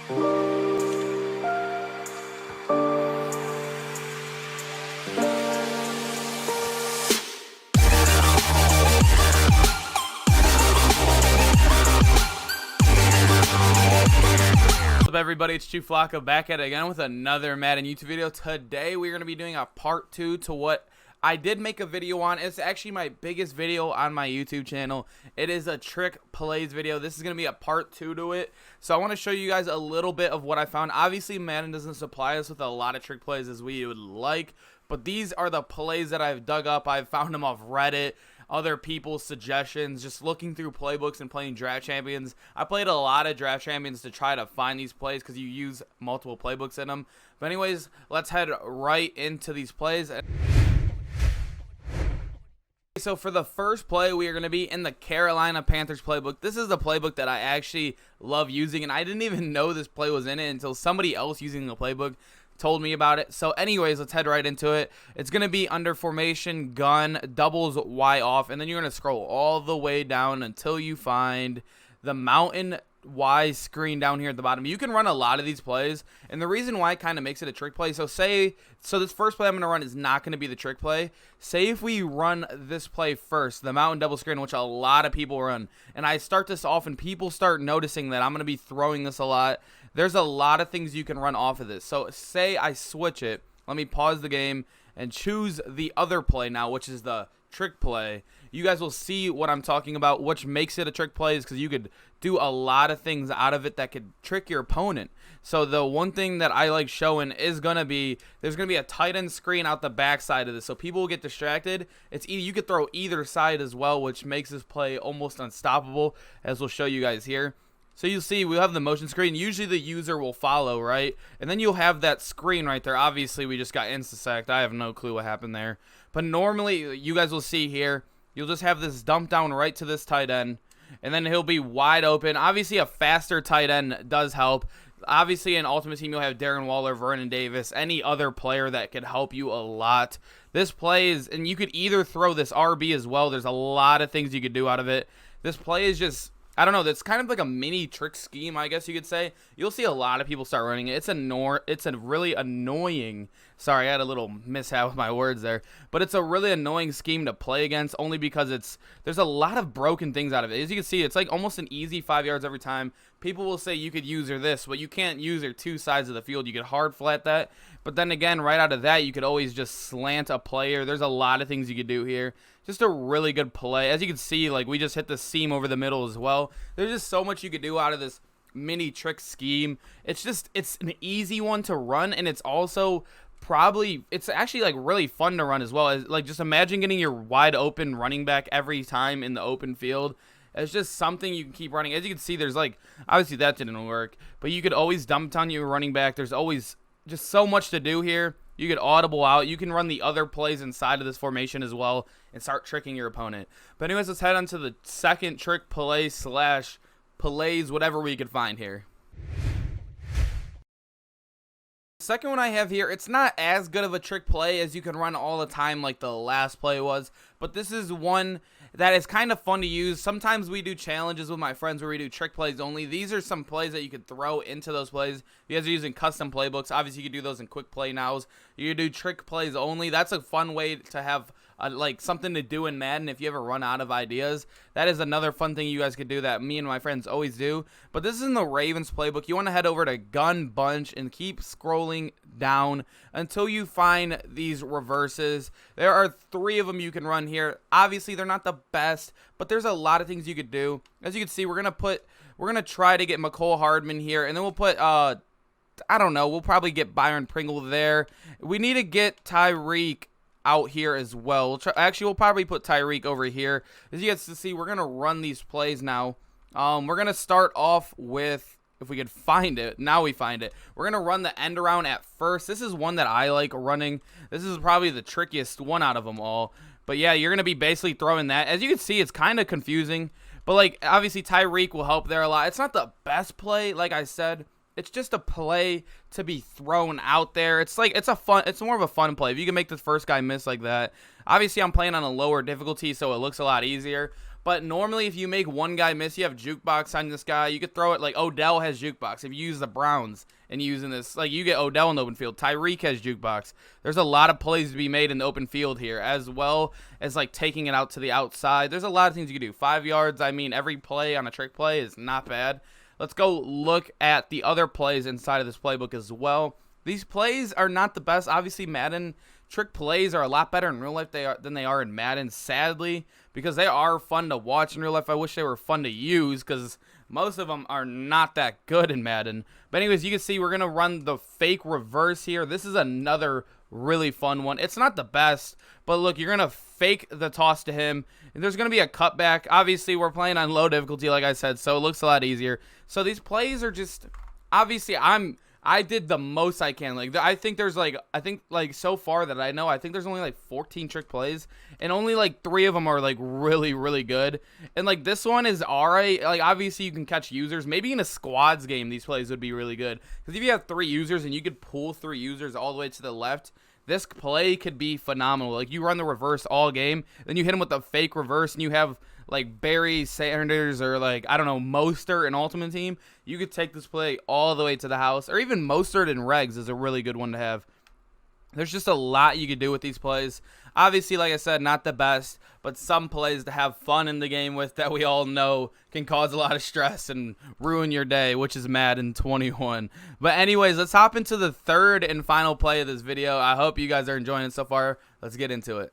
What's up, everybody? It's Chief Flacco back at it again with another Madden YouTube video. Today we're going to be doing a part 2 to what I did make a video on. It's actually my biggest video on my YouTube channel. It is a trick plays video. This is going to be a part 2 to it. So I want to show you guys a little bit of what I found. Obviously, Madden doesn't supply us with a lot of trick plays as we would like, but these are the plays that I've dug up. I've found them off Reddit, other people's suggestions, just looking through playbooks and playing draft champions. I played a lot of draft champions to try to find these plays because you use multiple playbooks in them. But anyways, let's head right into these plays. So for the first play, we are going to be in the Carolina Panthers playbook. This is the playbook that I actually love using, and I didn't even know this play was in it until somebody else using the playbook told me about it. So anyways, let's head right into it. It's going to be under formation, gun, doubles, Y off, and then you're going to scroll all the way down until you find the mountain Y screen down here at the bottom. You can run a lot of these plays, and the reason why it kind of makes it a trick play, so this first play I'm going to run is not going to be the trick play. Say if we run this play first, the mountain double screen, which a lot of people run, and I start this off and people start noticing that I'm going to be throwing this a lot. There's a lot of things you can run off of this. So say I switch it. Let me pause the game and choose the other play now, which is the trick play. You guys will see what I'm talking about, which makes it a trick play is because you could do a lot of things out of it that could trick your opponent. So the one thing that I like showing is going to be, there's going to be a tight end screen out the backside of this. So people will get distracted. You could throw either side as well, which makes this play almost unstoppable, as we'll show you guys here. So you'll see we have the motion screen. Usually the user will follow, right? And then you'll have that screen right there. Obviously, we just got insta-sacked. I have no clue what happened there. But normally, you guys will see here, you'll just have this dump down right to this tight end. And then he'll be wide open. Obviously, a faster tight end does help. Obviously, in Ultimate Team, you'll have Darren Waller, Vernon Davis, any other player that could help you a lot. This play is, and you could either throw this RB as well. There's a lot of things you could do out of it. This play is just, I don't know, that's kind of like a mini trick scheme, I guess you could say. You'll see a lot of people start running it. It's a really annoying, sorry, I had a little mishap with my words there, but it's a really annoying scheme to play against only because there's a lot of broken things out of it. As you can see, it's like almost an easy 5 yards every time. People will say you could use her this, but you can't use her two sides of the field. You could hard flat that, but then again, right out of that, you could always just slant a player. There's a lot of things you could do here. Just a really good play. As you can see, like we just hit the seam over the middle as well. There's just so much you could do out of this mini trick scheme. It's an easy one to run, and it's also it's actually like really fun to run as well. Like just imagine getting your wide open running back every time in the open field. It's just something you can keep running. As you can see, there's like, obviously that didn't work, but you could always dump down your running back. There's always just so much to do here. You could audible out. You can run the other plays inside of this formation as well and start tricking your opponent. But anyways, let's head on to the second trick play / plays, whatever we could find here. The second one I have here, it's not as good of a trick play as you can run all the time like the last play was, but this is one that is kind of fun to use. Sometimes we do challenges with my friends where we do trick plays only. These are some plays that you could throw into those plays. If you guys are using custom playbooks, obviously you could do those in quick play nows. You could do trick plays only. That's a fun way to have like something to do in Madden if you ever run out of ideas. That is another fun thing you guys could do that me and my friends always do. But this is in the Ravens playbook. You want to head over to Gun Bunch and keep scrolling down until you find these reverses. There are 3 of them you can run here. Obviously they're not the best, but there's a lot of things you could do. As you can see, we're gonna try to get McCole Hardman here, and then we'll put I don't know, we'll probably get Byron Pringle there. We need to get Tyreek out here as well. We'll probably put Tyreek over here. As you guys can see, we're going to run these plays now. We're going to start off with, if we could find it, now we find it. We're going to run the end around at first. This is one that I like running. This is probably the trickiest one out of them all. But yeah, you're going to be basically throwing that. As you can see, it's kind of confusing. But like, obviously Tyreek will help there a lot. It's not the best play, like I said. It's just a play to be thrown out there. It's more of a fun play. If you can make the first guy miss like that. Obviously, I'm playing on a lower difficulty, so it looks a lot easier. But normally, if you make one guy miss, you have jukebox on this guy. You could throw it like Odell has jukebox. If you use the Browns and using this, like you get Odell in the open field. Tyreek has jukebox. There's a lot of plays to be made in the open field here, as well as like taking it out to the outside. There's a lot of things you can do. 5 yards. I mean, every play on a trick play is not bad. Let's go look at the other plays inside of this playbook as well. These plays are not the best. Obviously, Madden trick plays are a lot better in real life than they are in Madden, sadly, because they are fun to watch in real life. I wish they were fun to use because most of them are not that good in Madden. But anyways, you can see we're going to run the fake reverse here. This is another really fun one. It's not the best, but look, you're going to fake the toss to him, and there's going to be a cutback. Obviously, we're playing on low difficulty, like I said, so it looks a lot easier. So these plays are just, obviously, I did the most I can. Like, I think so far that I know, I think there's only like 14 trick plays, and only like 3 of them are like really, really good. And like this one is alright. Like, obviously you can catch users. Maybe in a squads game, these plays would be really good. Because if you have 3 users and you could pull 3 users all the way to the left, this play could be phenomenal. Like, you run the reverse all game, then you hit him with the fake reverse, and you have like Barry Sanders or like, I don't know, Mostert in Ultimate Team. You could take this play all the way to the house. Or even Mostert and Regs is a really good one to have. There's just a lot you could do with these plays. Obviously, like I said, not the best, but some plays to have fun in the game with that we all know can cause a lot of stress and ruin your day, which is Madden 21. But anyways, let's hop into the third and final play of this video. I hope you guys are enjoying it so far. Let's get into it.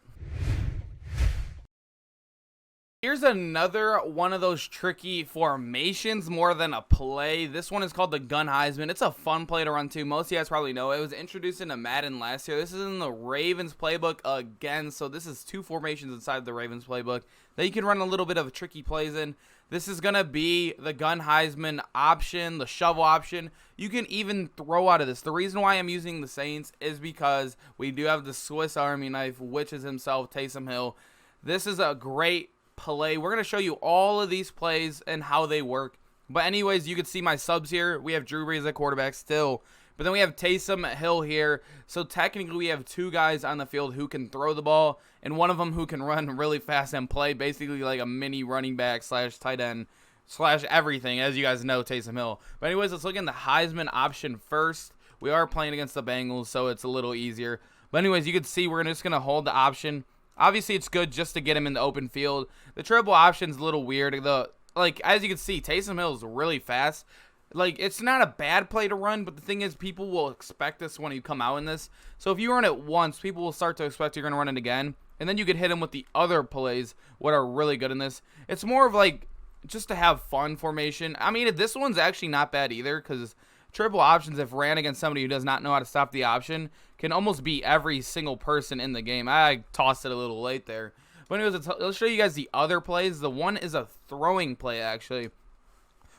Here's another one of those tricky formations more than a play. This one is called the gun Heisman. It's a fun play to run too. Most of you guys probably know it. It was introduced into Madden last year. This is in the Ravens playbook again. So this is 2 formations inside the Ravens playbook that you can run a little bit of tricky plays in. This is going to be the gun Heisman option, the shovel option. You can even throw out of this. The reason why I'm using the Saints is because we do have the Swiss Army knife, which is himself, Taysom Hill. This is a great play. We're going to show you all of these plays and how they work. But anyways, you can see my subs here. We have Drew Brees at quarterback still. But then we have Taysom Hill here. So technically we have 2 guys on the field who can throw the ball, and one of them who can run really fast and play basically like a mini running back / tight end / everything, as you guys know, Taysom Hill. But anyways, let's look at the Heisman option first. We are playing against the Bengals, so it's a little easier. But anyways, you can see we're just going to hold the option. Obviously, it's good just to get him in the open field. The triple option's a little weird. Like, as you can see, Taysom Hill is really fast. Like, it's not a bad play to run, but the thing is, people will expect this when you come out in this. So if you run it once, people will start to expect you're going to run it again. And then you could hit him with the other plays, what are really good in this. It's more of like, just to have fun formation. I mean, this one's actually not bad either, because triple options, if ran against somebody who does not know how to stop the option, can almost beat every single person in the game. I tossed it a little late there. But anyways, let's show you guys the other plays. The one is a throwing play, actually,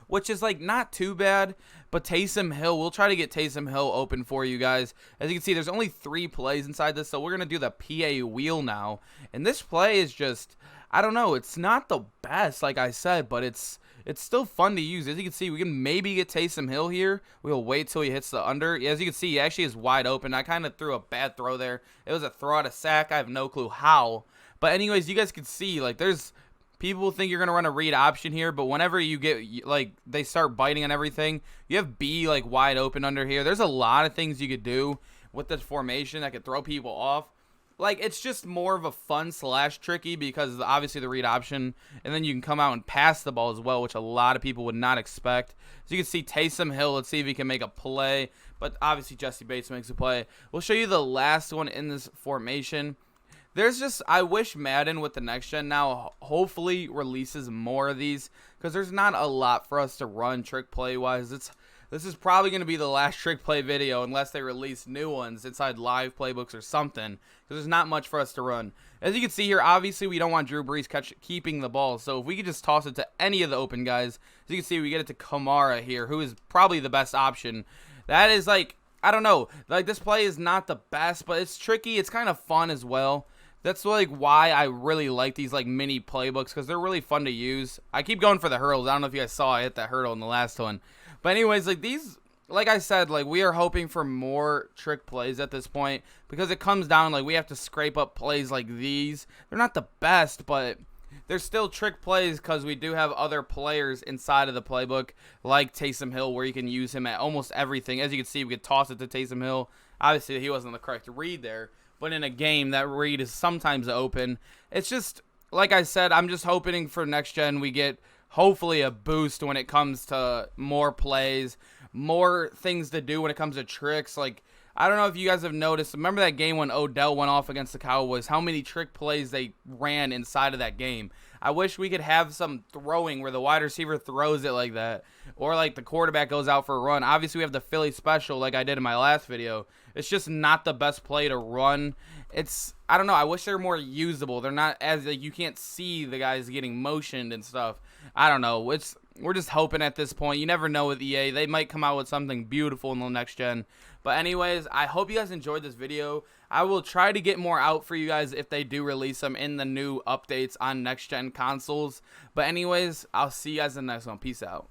which is like not too bad. But Taysom Hill, we'll try to get Taysom Hill open for you guys. As you can see, there's only 3 plays inside this, so we're going to do the PA wheel now. And this play is just, I don't know, it's not the best, like I said, but it's still fun to use. As you can see, we can maybe get Taysom Hill here. We'll wait till he hits the under. As you can see, he actually is wide open. I kind of threw a bad throw there. It was a throw out of sack. I have no clue how. But anyways, you guys can see, like, there's people think you're going to run a read option here, but whenever you get, like, they start biting and everything, you have B, like, wide open under here. There's a lot of things you could do with this formation that could throw people off. Like, it's just more of a fun / tricky because obviously the read option, and then you can come out and pass the ball as well, which a lot of people would not expect. So you can see Taysom Hill. Let's see if he can make a play, but obviously Jesse Bates makes a play. We'll show you the last one in this formation. There's just, I wish Madden with the next gen now hopefully releases more of these, because there's not a lot for us to run trick play wise. This is probably going to be the last trick play video unless they release new ones inside live playbooks or something, because there's not much for us to run. As you can see here, obviously we don't want Drew Brees keeping the ball, so if we could just toss it to any of the open guys, as you can see, we get it to Kamara here, who is probably the best option. That is like, I don't know, like this play is not the best, but it's tricky. It's kind of fun as well. That's like why I really like these like mini playbooks, because they're really fun to use. I keep going for the hurdles. I don't know if you guys saw I hit that hurdle in the last one. But anyways, like these, like I said, like we are hoping for more trick plays at this point, because it comes down like we have to scrape up plays like these. They're not the best, but there's still trick plays because we do have other players inside of the playbook, like Taysom Hill, where you can use him at almost everything. As you can see, we could toss it to Taysom Hill. Obviously, he wasn't the correct read there, but in a game, that read is sometimes open. It's just, like I said, I'm just hoping for next gen we get hopefully a boost when it comes to more plays, more things to do when it comes to tricks. Like, I don't know if you guys have noticed. Remember that game when Odell went off against the Cowboys? How many trick plays they ran inside of that game? I wish we could have some throwing where the wide receiver throws it like that, or like the quarterback goes out for a run. Obviously, we have the Philly special like I did in my last video. It's just not the best play to run. I don't know. I wish they were more usable. They're not as, like, you can't see the guys getting motioned and stuff. I don't know. We're just hoping at this point. You never know with EA. They might come out with something beautiful in the next gen. But anyways, I hope you guys enjoyed this video. I will try to get more out for you guys if they do release them in the new updates on next gen consoles. But anyways, I'll see you guys in the next one. Peace out.